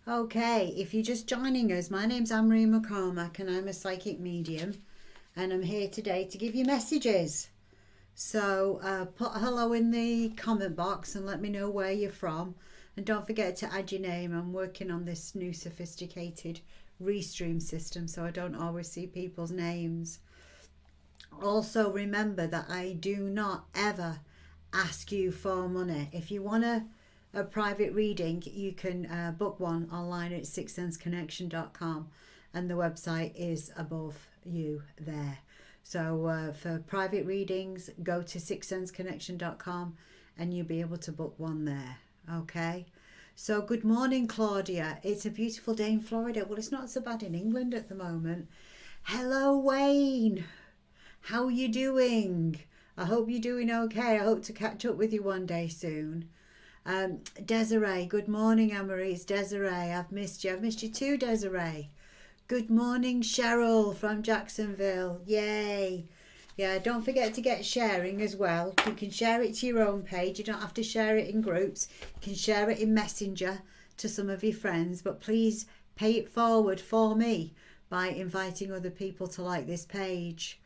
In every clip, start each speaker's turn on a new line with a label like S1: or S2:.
S1: Okay, if you're just joining us, my name's Anne-Marie McCormack and I'm a psychic medium, and I'm here today to give you messages. So put hello in the comment box and let me know where you're from, and don't forget to add your name. I'm working on this new sophisticated restream system, so I don't always see people's names. Also remember that I do not ever ask you for money. If you want a private reading, you can book one online at sixsenseconnection.com, and the website is above you there. So for private readings, go to sixsenseconnection.com and you'll be able to book one there. Okay. So good morning, Claudia. It's a beautiful day in Florida. Well, it's not so bad in England at the moment. Hello, Wayne. How are you doing? I hope you're doing okay. I hope to catch up with you one day soon. Desiree, good morning, Anne-Marie. It's Desiree. I've missed you. I've missed you too, Desiree. Good morning, Cheryl from Jacksonville. Yay. Yeah, don't forget to get sharing as well. You can share it to your own page. You don't have to share it in groups. You can share it in Messenger to some of your friends. But please pay it forward for me by inviting other people to like this page.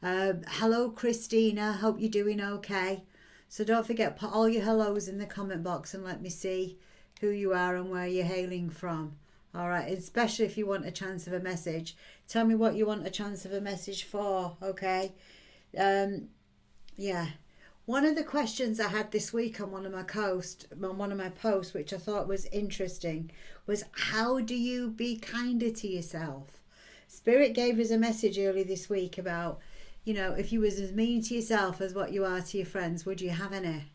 S1: Hello, Christina. Hope you're doing okay. So don't forget, put all your hellos in the comment box and let me see who you are and where you're hailing from. All right, especially if you want a chance of a message. Tell me what you want a chance of a message for, okay? Yeah. One of the questions I had this week on one of my posts, which I thought was interesting, was how do you be kinder to yourself? Spirit gave us a message early this week about, if you was as mean to yourself as what you are to your friends, would you have any?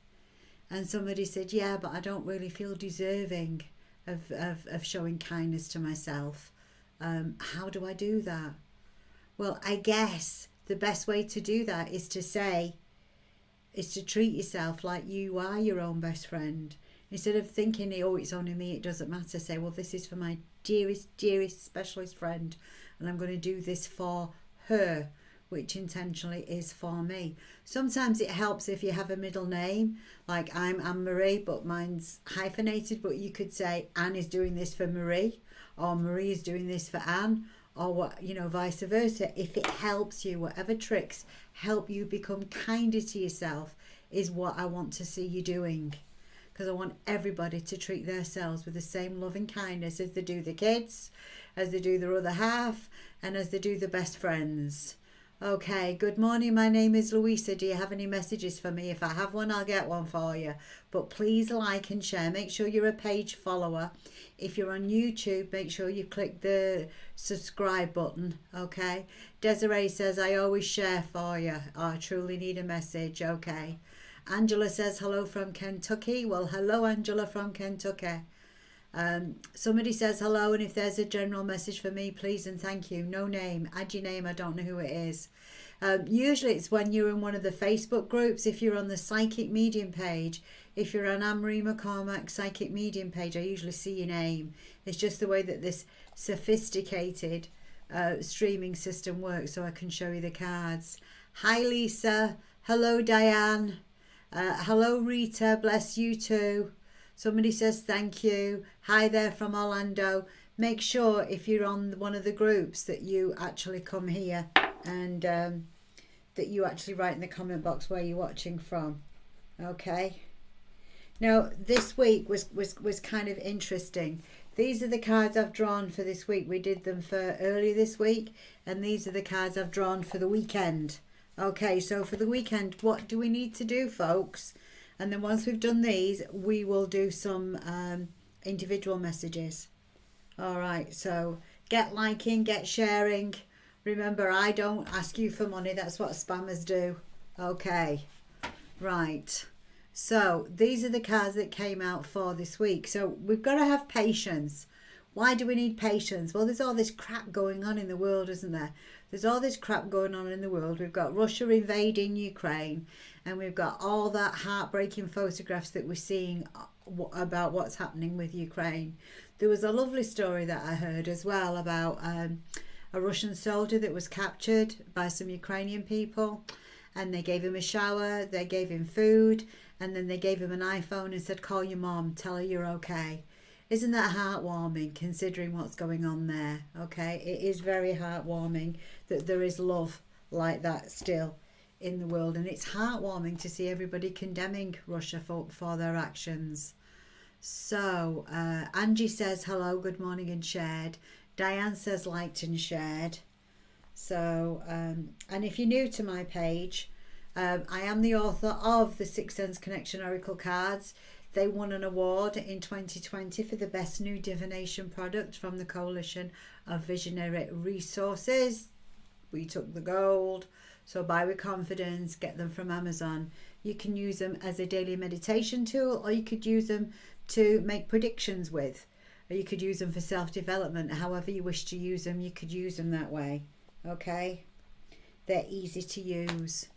S1: And somebody said, yeah, but I don't really feel deserving of showing kindness to myself. How do I do that? Well, I guess the best way to do that is to treat yourself like you are your own best friend. Instead of thinking, oh, it's only me, it doesn't matter. Say, well, this is for my dearest specialist friend, and I'm going to do this for her, which intentionally is for me. Sometimes it helps if you have a middle name, like I'm Anne-Marie, but mine's hyphenated, but you could say Anne is doing this for Marie, or Marie is doing this for Anne, or what, vice versa. If it helps you, whatever tricks help you become kinder to yourself is what I want to see you doing. Because I want everybody to treat themselves with the same loving kindness as they do the kids, as they do their other half, and as they do the best friends. Okay, good morning. My name is Louisa. Do you have any messages for me? If I have one, I'll get one for you. But please like and share. Make sure you're a page follower. If you're on YouTube, make sure you click the subscribe button. Okay. Desiree says, I always share for you. I truly need a message. Okay. Angela says, hello from Kentucky. Well, hello, Angela from Kentucky. Somebody says hello, and if there's a general message for me, please and thank you. No name. Add your name. I don't know who it is. Usually it's when you're in one of the Facebook groups. If you're on the Psychic Medium page, if you're on Anne-Marie McCormack Psychic Medium page, I usually see your name. It's just the way that this sophisticated streaming system works, so I can show you the cards. Hi, Lisa. Hello, Diane. Hello, Rita. Bless you too. Somebody says thank you. Hi there from Orlando. Make sure if you're on one of the groups that you actually come here and that you actually write in the comment box where you're watching from. Okay. Now this week was kind of interesting. These are the cards I've drawn for this week. We did them for earlier this week, and these are the cards I've drawn for the weekend. Okay, so for the weekend, what do we need to do, folks? And then once we've done these, we will do some individual messages. All right, so get liking, get sharing. Remember, I don't ask you for money. That's what spammers do. Okay, right. So these are the cards that came out for this week. So we've got to have patience. Why do we need patience? Well, there's all this crap going on in the world, isn't there? There's all this crap going on in the world. We've got Russia invading Ukraine, and we've got all that heartbreaking photographs that we're seeing about what's happening with Ukraine. There was a lovely story that I heard as well about a Russian soldier that was captured by some Ukrainian people, and they gave him a shower, they gave him food, and then they gave him an iPhone and said, call your mom, tell her you're okay. Isn't that heartwarming considering what's going on there? Okay, it is very heartwarming that there is love like that still in the world, and it's heartwarming to see everybody condemning Russia for their actions. So, Angie says hello, good morning, and shared. Diane says liked and shared. So, and if you're new to my page, I am the author of the Sixth Sense Connection Oracle cards. They won an award in 2020 for the best new divination product from the Coalition of Visionary Resources. We took the gold. So buy with confidence, get them from Amazon. You can use them as a daily meditation tool, or you could use them to make predictions with, or you could use them for self-development. However you wish to use them, you could use them that way. Okay, they're easy to use.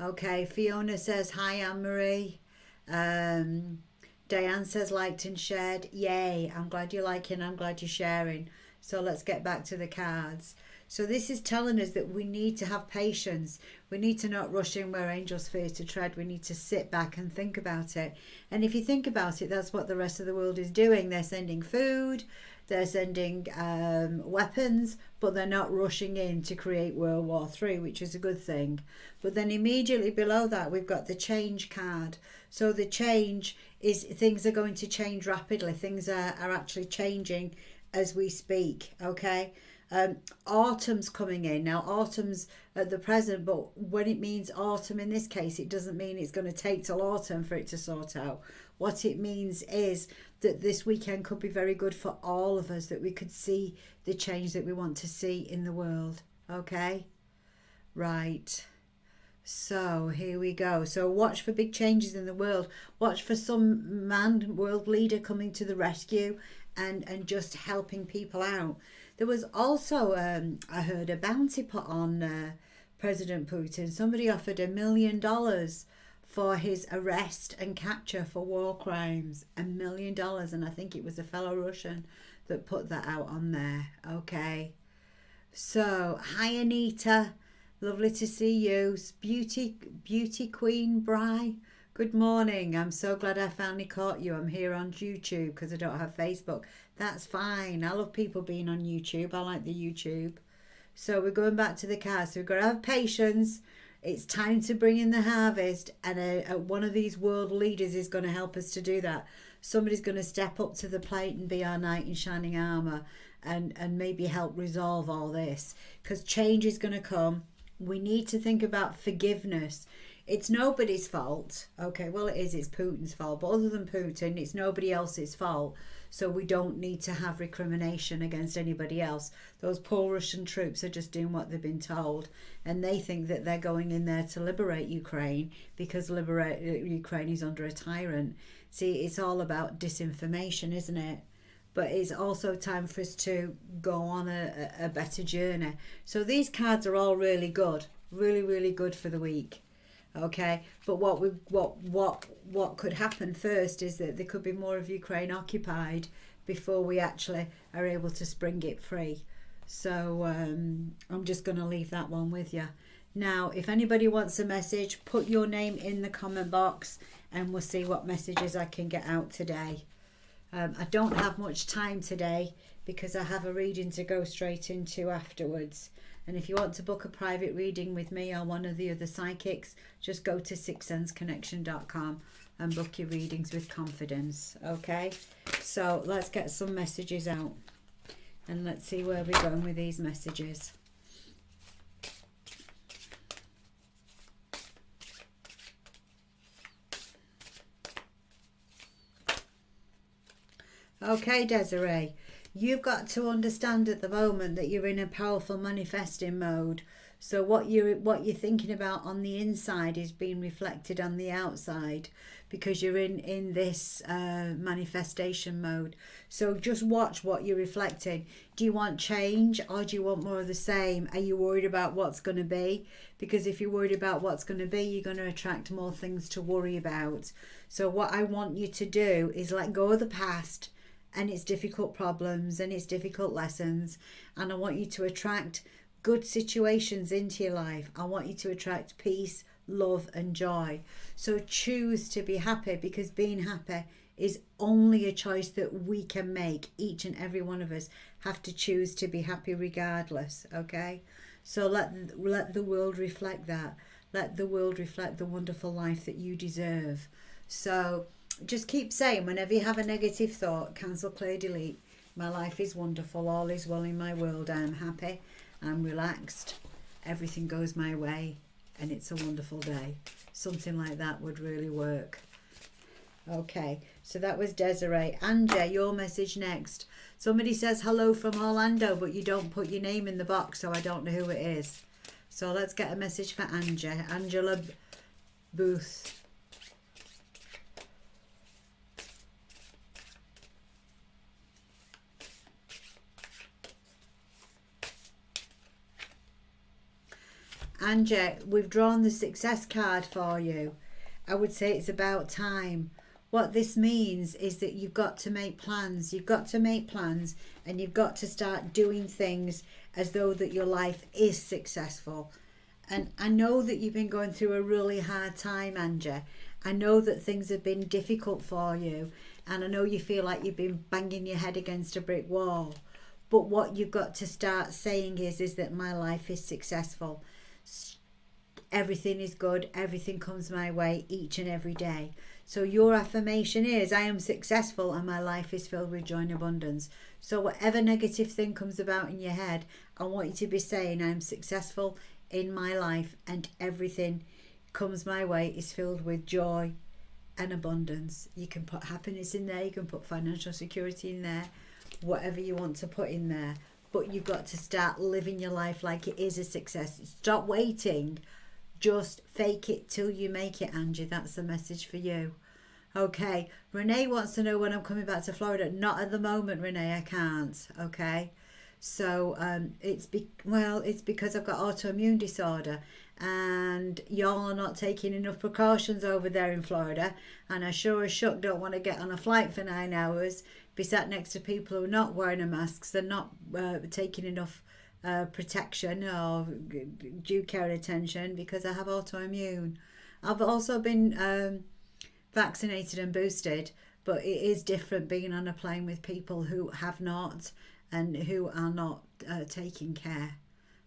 S1: Okay, Fiona says hi, Anne-Marie. Diane says liked and shared. Yay, I'm glad you're liking, I'm glad you're sharing. So let's get back to the cards. So this is telling us that we need to have patience. We need to not rush in where angels fear to tread. We need to sit back and think about it. And if you think about it, that's what the rest of the world is doing. They're sending food, they're sending weapons, but they're not rushing in to create World War III, which is a good thing. But then immediately below that, we've got the change card. So the change is things are going to change rapidly. Things are actually changing as we speak, okay? Autumn's coming in. Now, autumn's at the present, but when it means autumn in this case, it doesn't mean it's going to take till autumn for it to sort out. What it means is that this weekend could be very good for all of us, that we could see the change that we want to see in the world, okay? Right. So here we go. So watch for big changes in the world. Watch for some man, world leader coming to the rescue and just helping people out. There was also, I heard, a bounty put on President Putin. Somebody offered $1 million for his arrest and capture for war crimes. $1 million, and I think it was a fellow Russian that put that out on there. Okay. So, hi Anita. Lovely to see you. Beauty Queen Bri. Good morning. I'm so glad I finally caught you. I'm here on YouTube because I don't have Facebook. That's fine. I love people being on YouTube. I like the YouTube. So we're going back to the cards. So we've got to have patience. It's time to bring in the harvest. And one of these world leaders is going to help us to do that. Somebody's going to step up to the plate and be our knight in shining armour and maybe help resolve all this. Because change is going to come. We need to think about forgiveness. It's nobody's fault. Okay, well it is, it's Putin's fault. But other than Putin, it's nobody else's fault. So we don't need to have recrimination against anybody else. Those poor Russian troops are just doing what they've been told. And they think that they're going in there to liberate Ukraine because Ukraine is under a tyrant. See, it's all about disinformation, isn't it? But it's also time for us to go on a better journey. So these cards are all really good. Really, really good for the week. Okay, but what could happen first is that there could be more of Ukraine occupied before we actually are able to spring it free. So I'm just going to leave that one with you. Now, if anybody wants a message, put your name in the comment box and we'll see what messages I can get out today. I don't have much time today because I have a reading to go straight into afterwards. And if you want to book a private reading with me or one of the other psychics, just go to sixthsenseconnection.com and book your readings with confidence. Okay, so let's get some messages out and let's see where we're going with these messages. Okay, Desiree, you've got to understand at the moment that you're in a powerful manifesting mode. So what you're thinking about on the inside is being reflected on the outside because you're in this manifestation mode. So just watch what you're reflecting. Do you want change or do you want more of the same? Are you worried about what's going to be? Because if you're worried about what's going to be, you're going to attract more things to worry about. So what I want you to do is let go of the past and its difficult problems and its difficult lessons, and I want you to attract good situations into your life. I want you to attract peace, love and joy. So choose to be happy because being happy is only a choice that we can make. Each and every one of us have to choose to be happy regardless, okay? So let the world reflect that. Let the world reflect the wonderful life that you deserve. So just keep saying, whenever you have a negative thought, cancel, clear, delete. My life is wonderful. All is well in my world. I am happy. I'm relaxed. Everything goes my way. And it's a wonderful day. Something like that would really work. Okay, so that was Desiree. Anja, your message next. Somebody says hello from Orlando, but you don't put your name in the box, so I don't know who it is. So let's get a message for Anja. Angela Booth. Anja, we've drawn the success card for you. I would say it's about time. What this means is that you've got to make plans. You've got to make plans, and you've got to start doing things as though that your life is successful. And I know that you've been going through a really hard time, Anja. I know that things have been difficult for you, and I know you feel like you've been banging your head against a brick wall. But what you've got to start saying is that my life is successful. Everything is good. Everything comes my way each and every day. So your affirmation is, I am successful and my life is filled with joy and abundance. So whatever negative thing comes about in your head, I want you to be saying, I am successful in my life and everything comes my way is filled with joy and abundance. You can put happiness in there. You can put financial security in there. Whatever you want to put in there. But you've got to start living your life like it is a success. Stop waiting. Just fake it till you make it, Angie. That's the message for you. Okay. Renee wants to know when I'm coming back to Florida. Not at the moment, Renee. I can't. Okay. So it's because I've got autoimmune disorder, and y'all are not taking enough precautions over there in Florida. And I sure as shuck don't want to get on a flight for 9 hours, be sat next to people who are not wearing a mask. They're not taking enough protection or due care and attention because I have autoimmune. I've also been vaccinated and boosted, but it is different being on a plane with people who have not and who are not taking care.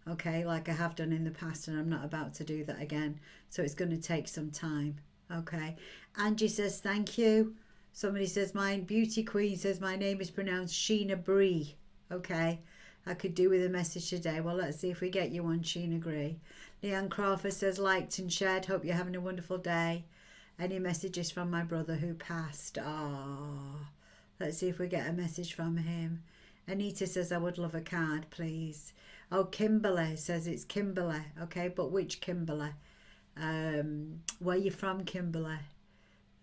S1: Okay, like I have done in the past, and I'm not about to do that again. So it's going to take some time. Okay. Angie says thank you. Somebody says my beauty queen says my name is pronounced Sheena Bree. Okay. I could do with a message today. Well, let's see if we get you one, Sheena Bree. Leanne Crawford says liked and shared. Hope you're having a wonderful day. Any messages from my brother who passed? Let's see if we get a message from him. Anita says I would love a card, please. Oh, Kimberly says it's Kimberly. Okay, but which Kimberly? Where you from, Kimberly?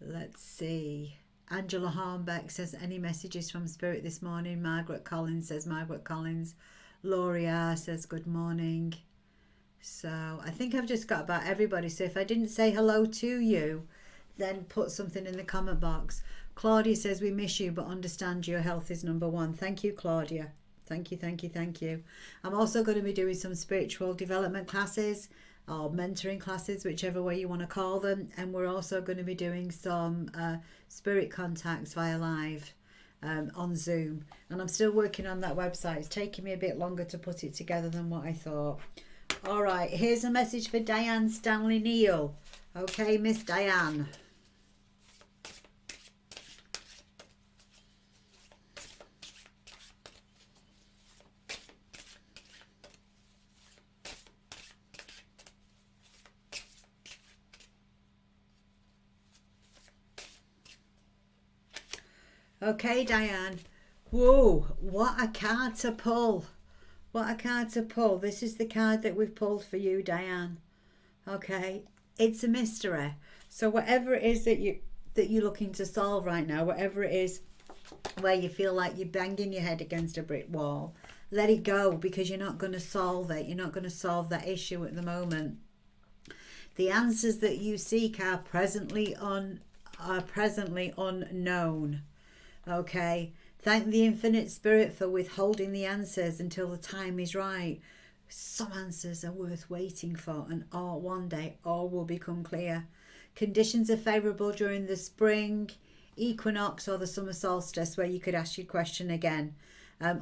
S1: Let's see. Angela Hornbeck says any messages from Spirit this morning. Margaret Collins says Margaret Collins. Loria says good morning. So I think I've just got about everybody. So if I didn't say hello to you, then put something in the comment box. Claudia says we miss you but understand your health is number one. Thank you, Claudia. Thank you, thank you, thank you. I'm also going to be doing some spiritual development classes or mentoring classes, whichever way you want to call them. And we're also going to be doing some spirit contacts via live on Zoom. And I'm still working on that website. It's taking me a bit longer to put it together than what I thought. All right, here's a message for Diane Stanley Neal. Okay, Miss Diane. Okay, Diane. Whoa, what a card to pull. What a card to pull. This is the card that we've pulled for you, Diane. Okay, it's a mystery. So whatever it is that you're looking to solve right now, whatever it is where you feel like you're banging your head against a brick wall, let it go, because you're not going to solve it. You're not going to solve that issue at the moment. The answers that you seek are presently unknown. Okay, thank the Infinite Spirit for withholding the answers until the time is right. Some answers are worth waiting for, and one day all will become clear. Conditions are favourable during the spring. equinox or the summer solstice where you could ask your question again.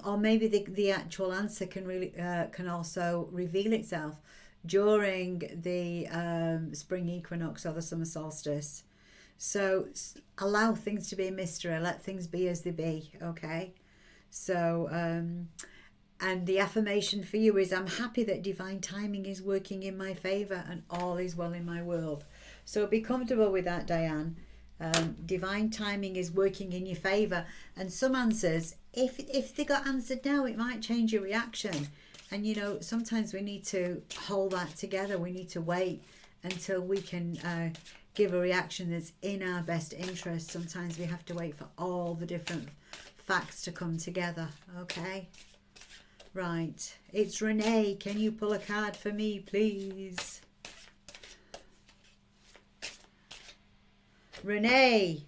S1: Or maybe the actual answer can also reveal itself during the spring equinox or the summer solstice. So allow things to be a mystery. Let things be as they be. Okay. So and the affirmation for you is, I'm happy that divine timing is working in my favor and all is well in my world. So be comfortable with that, Diane. Divine timing is working in your favor, and some answers, if they got answered now, it might change your reaction. And you know, sometimes we need to hold that together. We need to wait until we can give a reaction that's in our best interest. Sometimes we have to wait for all the different facts to come together. Okay, right, it's Renee. Can you pull a card for me, please? Renee,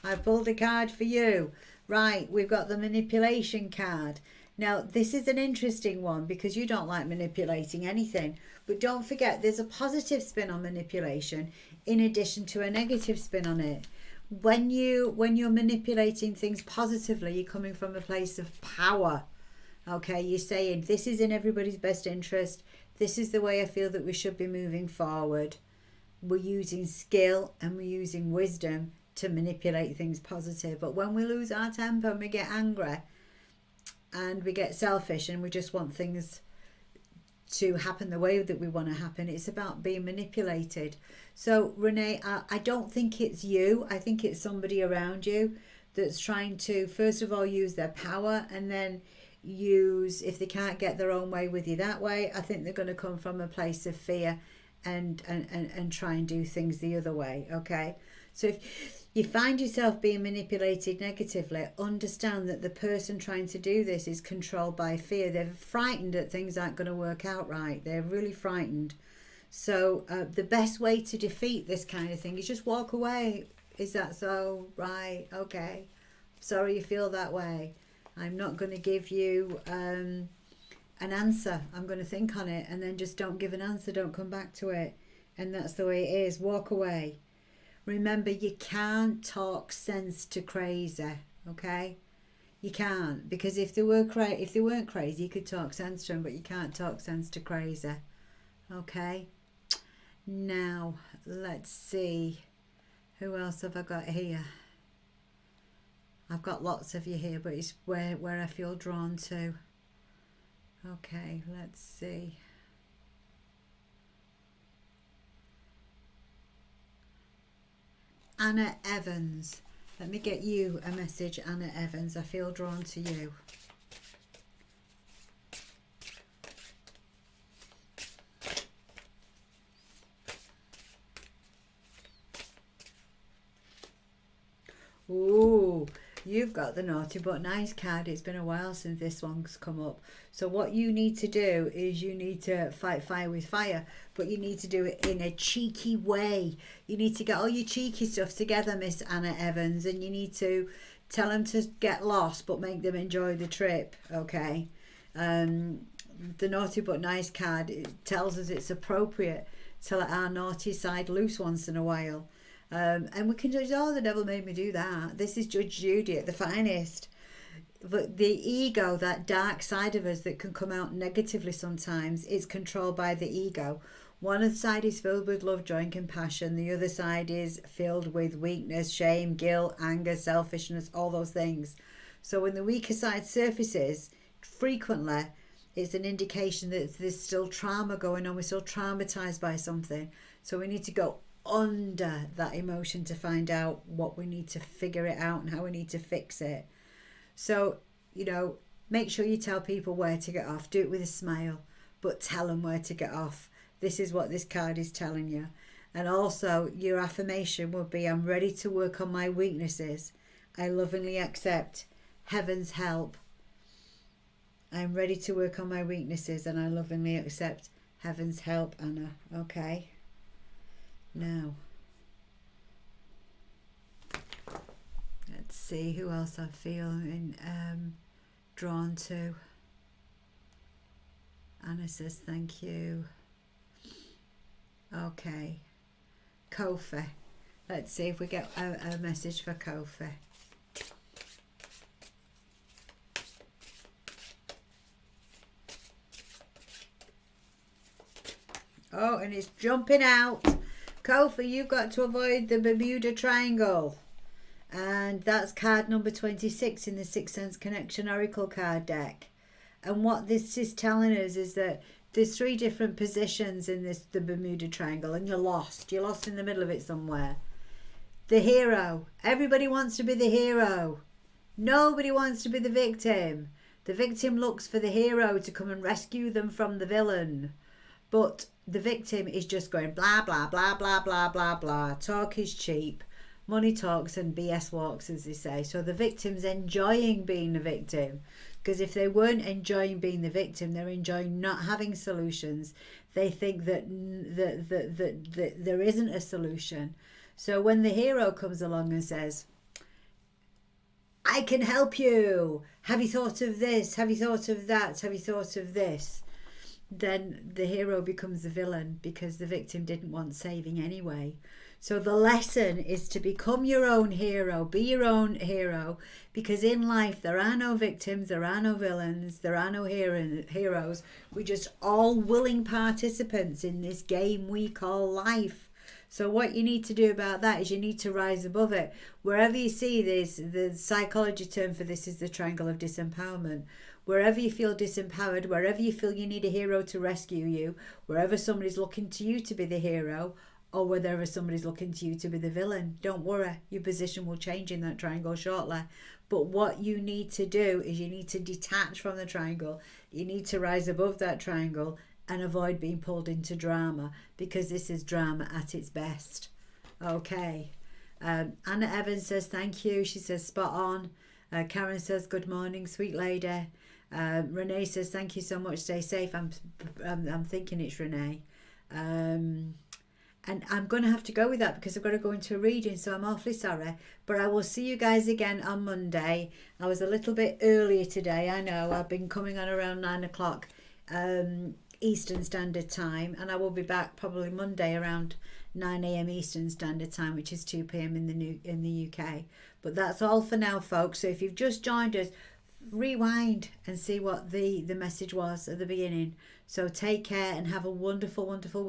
S1: I pulled a card for you. Right, we've got the manipulation card. Now, this is an interesting one because you don't like manipulating anything. But don't forget, there's a positive spin on manipulation in addition to a negative spin on it. When you're manipulating things positively, you're coming from a place of power. Okay, you're saying, this is in everybody's best interest. This is the way I feel that we should be moving forward. We're using skill and we're using wisdom to manipulate things positive. But when we lose our temper and we get angry and we get selfish and we just want things to happen the way that we want to happen, it's about being manipulated. So Renee, I don't think it's you. I think it's somebody around you that's trying to, first of all, use their power, and then if they can't get their own way with you that way, I think they're going to come from a place of fear and try and do things the other way. Okay, so if you find yourself being manipulated negatively, understand that the person trying to do this is controlled by fear. They're frightened that things aren't going to work out right. They're really frightened. So the best way to defeat this kind of thing is just walk away. Is that so? Right, okay, sorry you feel that way. I'm not going to give you an answer. I'm going to think on it, and then just don't give an answer, don't come back to it. And that's the way it is. Walk away. Remember, you can't talk sense to crazy. Okay, you can't, because if they weren't crazy, you could talk sense to them, but you can't talk sense to crazy. Okay, now let's see, who else have I got here? I've got lots of you here, but it's where I feel drawn to. Okay, let's see. Anna Evans. Let me get you a message, Anna Evans. I feel drawn to you. Ooh, you've got the naughty but nice card. It's been a while since this one's come up. So what you need to do is you need to fight fire with fire, but you need to do it in a cheeky way. You need to get all your cheeky stuff together, Miss Anna Evans, and you need to tell them to get lost but make them enjoy the trip. Okay, the naughty but nice card, it tells us it's appropriate to let our naughty side loose once in a while. And we can judge, oh, the devil made me do that. This is Judge Judy at the finest. But the ego, that dark side of us that can come out negatively sometimes, is controlled by the ego. One side is filled with love, joy and compassion. The other side is filled with weakness, shame, guilt, anger, selfishness, all those things. So when the weaker side surfaces, frequently it's an indication that there's still trauma going on. We're still traumatized by something. So we need to go under that emotion to find out what we need to figure it out and how we need to fix it. So, you know, make sure you tell people where to get off. Do it with a smile, but tell them where to get off. This is what this card is telling you. And also your affirmation would be, I'm ready to work on my weaknesses. I lovingly accept heaven's help. I'm ready to work on my weaknesses and I lovingly accept heaven's help, Anna. Okay. Now, let's see who else I feel drawn to. Anna says thank you. Okay, Kofi. Let's see if we get a message for Kofi. Oh, and it's jumping out. Kofi, you've got to avoid the Bermuda Triangle. And that's card number 26 in the Sixth Sense Connection Oracle card deck. And what this is telling us is that there's 3 different positions in the Bermuda Triangle, and you're lost. You're lost in the middle of it somewhere. The hero. Everybody wants to be the hero. Nobody wants to be the victim. The victim looks for the hero to come and rescue them from the villain. But the victim is just going blah, blah, blah, blah, blah, blah, blah. Talk is cheap. Money talks and BS walks, as they say. So the victim's enjoying being the victim. Because if they weren't enjoying being the victim, they're enjoying not having solutions. They think that there isn't a solution. So when the hero comes along and says, I can help you. Have you thought of this? Have you thought of that? Have you thought of this? Then the hero becomes the villain because the victim didn't want saving anyway. So the lesson is to become your own hero, be your own hero, because in life there are no victims, there are no villains, there are no heroes. We're just all willing participants in this game we call life. So what you need to do about that is you need to rise above it. Wherever you see this, the psychology term for this is the triangle of disempowerment. Wherever you feel disempowered, wherever you feel you need a hero to rescue you, wherever somebody's looking to you to be the hero, or whether somebody's looking to you to be the villain, don't worry, your position will change in that triangle shortly. But what you need to do is you need to detach from the triangle. You need to rise above that triangle and avoid being pulled into drama, because this is drama at its best. Okay. Anna Evans says thank you. She says spot on. Karen says good morning, sweet lady. Renee says thank you so much. Stay safe. I'm thinking it's Renee. And I'm going to have to go with that because I've got to go into a reading, so I'm awfully sorry. But I will see you guys again on Monday. I was a little bit earlier today, I know. I've been coming on around 9 o'clock Eastern Standard Time, and I will be back probably Monday around 9 a.m. Eastern Standard Time, which is 2 p.m. in the UK. But that's all for now, folks. So if you've just joined us, rewind and see what the message was at the beginning. So take care and have a wonderful, wonderful week.